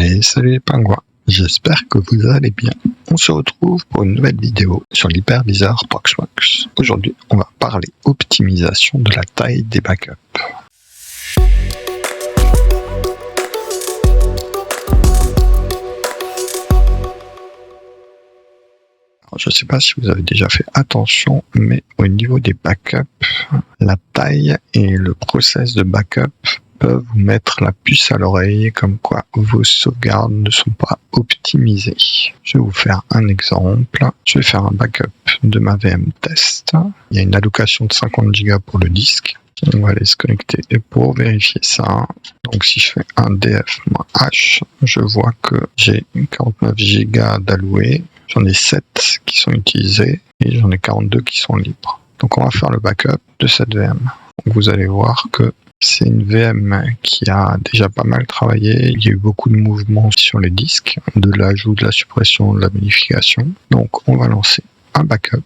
Et salut les pingouins, j'espère que vous allez bien. On se retrouve pour une nouvelle vidéo sur l'hyperviseur Proxmox. Aujourd'hui, on va parler optimisation de la taille des backups. Alors, je ne sais pas si vous avez déjà fait attention, mais au niveau des backups, la taille et le process de backup peuvent vous mettre la puce à l'oreille comme quoi vos sauvegardes ne sont pas optimisées. Je vais vous faire un exemple. Je vais faire un backup de ma VM test. Il y a une allocation de 50 Go pour le disque. On va aller se connecter et pour vérifier ça, donc si je fais un df-h, je vois que j'ai 49 Go d'alloués. J'en ai 7 qui sont utilisés et j'en ai 42 qui sont libres. Donc on va faire le backup de cette VM. Donc vous allez voir que c'est une VM qui a déjà pas mal travaillé. Il y a eu beaucoup de mouvements sur les disques, de l'ajout, de la suppression, de la modification. Donc on va lancer un backup.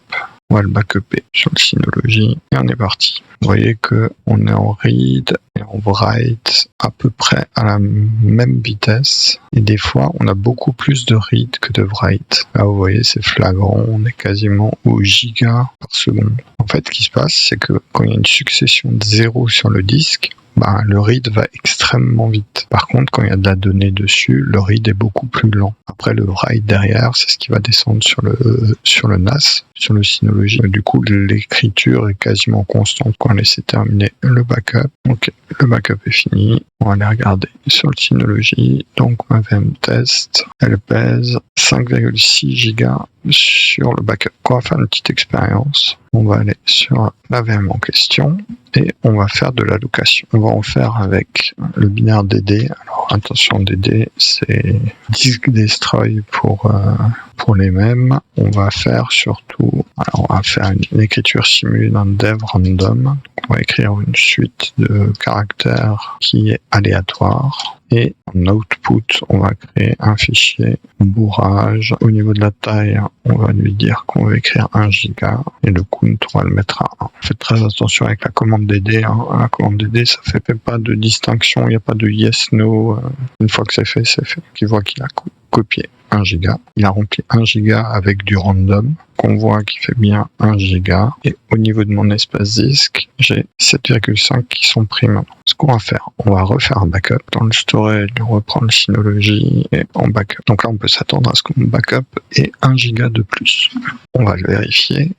On va le backuper sur le Synology et on est parti. Vous voyez qu'on est en read et en write à peu près à la même vitesse. Et des fois, on a beaucoup plus de read que de write. Là, vous voyez, c'est flagrant. On est quasiment au giga par seconde. En fait, ce qui se passe, c'est que quand il y a une succession de 0 sur le disque, le read va extrêmement vite. Par contre, quand il y a de la donnée dessus, le read est beaucoup plus lent. Après, le write derrière, c'est ce qui va descendre sur le NAS, sur le Synology. Du coup, l'écriture est quasiment constante quand on laisse terminer le backup. Ok, le backup est fini. On va aller regarder sur le Synology. Donc, ma VM test, elle pèse 5,6 Go sur le backup. On va faire une petite expérience. On va aller sur la VM en question et on va faire de l'allocation. On va en faire avec le binaire DD. Alors attention, DD, c'est disk destroy pour les mêmes. On va faire surtout, alors on va faire une écriture simulée d'un dev random. On va écrire une suite de caractères qui est aléatoire. Et en output, on va créer un fichier bourrage. Au niveau de la taille, on va lui dire qu'on veut écrire 1 giga et le count, on va le mettre à 1. Faites très attention avec la commande DD. La commande DD, ça fait pas de distinction, il n'y a pas de yes, no. Une fois que c'est fait, c'est fait. Il voit qu'il a copié 1 giga. Il a rempli 1 giga avec du random, qu'on voit qu'il fait bien 1 giga. Et au niveau de mon espace disque, j'ai 7,5 qui sont pris maintenant. Ce qu'on va faire, on va refaire un backup. Dans le storage, on reprend le Synology et en backup. Donc là, on peut s'attendre à ce que mon backup ait 1 giga de plus. On va le vérifier.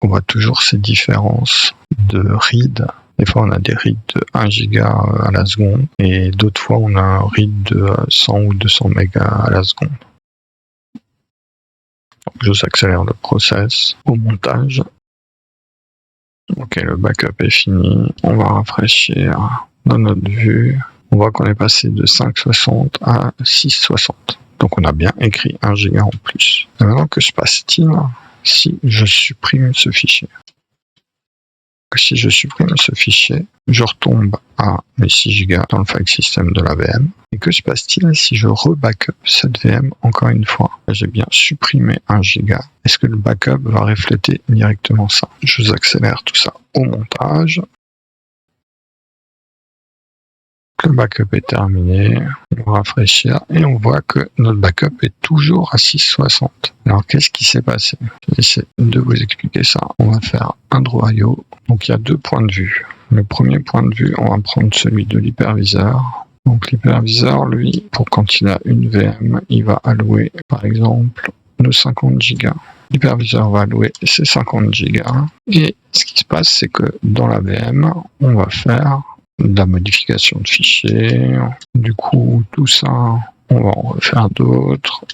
On voit toujours ces différences de read. Des fois, on a des reads de 1 giga à la seconde et d'autres fois, on a un read de 100 ou 200 mégas à la seconde. Donc, je s'accélère le process au montage. Ok, le backup est fini. On va rafraîchir dans notre vue. On voit qu'on est passé de 5,60 à 6,60. Donc, on a bien écrit 1 giga en plus. Et maintenant, que se passe-t-il si je supprime ce fichier? Si je supprime ce fichier, je retombe à mes 6 Go dans le file system de la VM. Et que se passe-t-il si je rebackup cette VM encore une fois? J'ai bien supprimé 1 Go. Est-ce que le backup va refléter directement ça? Je vous accélère tout ça au montage. Le backup est terminé, on va rafraîchir et on voit que notre backup est toujours à 6,60. Alors qu'est-ce qui s'est passé? J'essaie de vous expliquer ça. On va faire un draw IO. Donc il y a 2 points de vue. Le premier point de vue, on va prendre celui de l'hyperviseur. Donc l'hyperviseur, lui, pour quand il a une VM, il va allouer par exemple nos 50 Go. L'hyperviseur va allouer ses 50 Go. Et ce qui se passe, c'est que dans la VM, on va faire de la modification de fichiers. Du coup, tout ça, on va en refaire d'autres,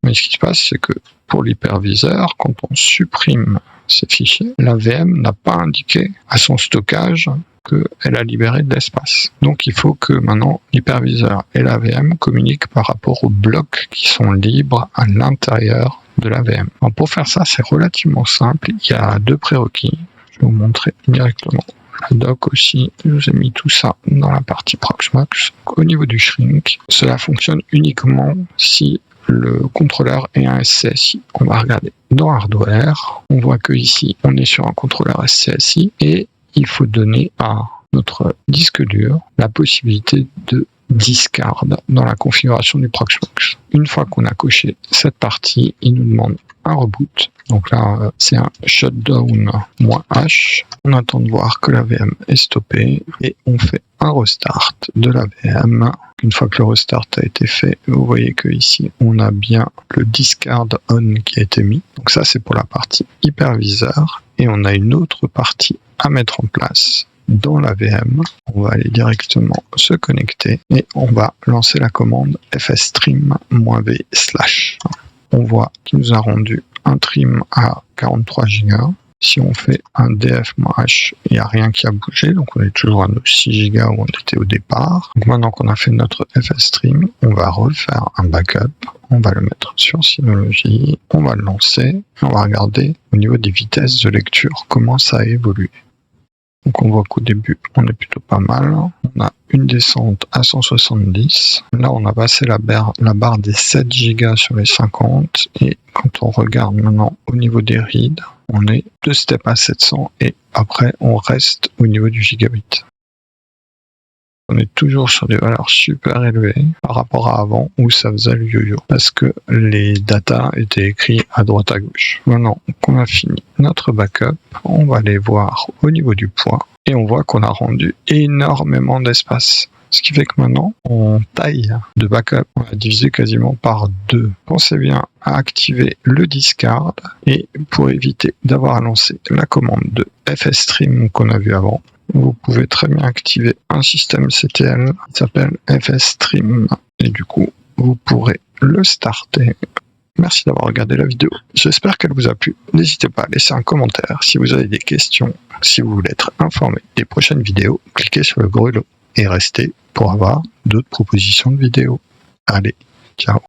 Mais ce qui se passe, c'est que pour l'hyperviseur, quand on supprime ces fichiers, la VM n'a pas indiqué à son stockage qu'elle a libéré de l'espace. Donc il faut que maintenant l'hyperviseur et la VM communiquent par rapport aux blocs qui sont libres à l'intérieur de la VM. Alors pour faire ça, c'est relativement simple. Il y a 2 prérequis. Je vais vous montrer directement. La doc aussi, je vous ai mis tout ça dans la partie Proxmox. Au niveau du shrink, cela fonctionne uniquement si le contrôleur est un SCSI. On va regarder dans hardware, on voit que ici on est sur un contrôleur SCSI et il faut donner à notre disque dur la possibilité de discard dans la configuration du Proxmox. Une fois qu'on a coché cette partie, il nous demande un reboot. Donc là, c'est un shutdown -H. On attend de voir que la VM est stoppée et on fait un restart de la VM. Une fois que le restart a été fait, vous voyez que ici on a bien le discard on qui a été mis. Donc ça, c'est pour la partie hyperviseur. Et on a une autre partie à mettre en place dans la VM. On va aller directement se connecter et on va lancer la commande fstream-v/. On voit qu'il nous a rendu un trim à 43 Go. Si on fait un df-h, il n'y a rien qui a bougé, donc on est toujours à nos 6 Go où on était au départ. Donc maintenant qu'on a fait notre fstream, on va refaire un backup, on va le mettre sur Synology, on va le lancer, et on va regarder au niveau des vitesses de lecture comment ça a évolué. Donc on voit qu'au début, on est plutôt pas mal. On a une descente à 170. Là, on a passé la barre des 7 Go sur les 50. Et quand on regarde maintenant au niveau des reads, on est 2 steps à 700 et après, on reste au niveau du gigabit. On est toujours sur des valeurs super élevées par rapport à avant où ça faisait le yo-yo parce que les datas étaient écrits à droite à gauche. Maintenant qu'on a fini notre backup, on va aller voir au niveau du poids et on voit qu'on a rendu énormément d'espace. Ce qui fait que maintenant, en taille de backup, on va diviser quasiment par 2. Pensez bien à activer le discard et pour éviter d'avoir à lancer la commande de fstream qu'on a vu avant, vous pouvez très bien activer un système CTL qui s'appelle fstream et du coup vous pourrez le starter. Merci d'avoir regardé la vidéo, j'espère qu'elle vous a plu. N'hésitez pas à laisser un commentaire si vous avez des questions, si vous voulez être informé des prochaines vidéos, cliquez sur le grelot et restez pour avoir d'autres propositions de vidéos. Allez, ciao.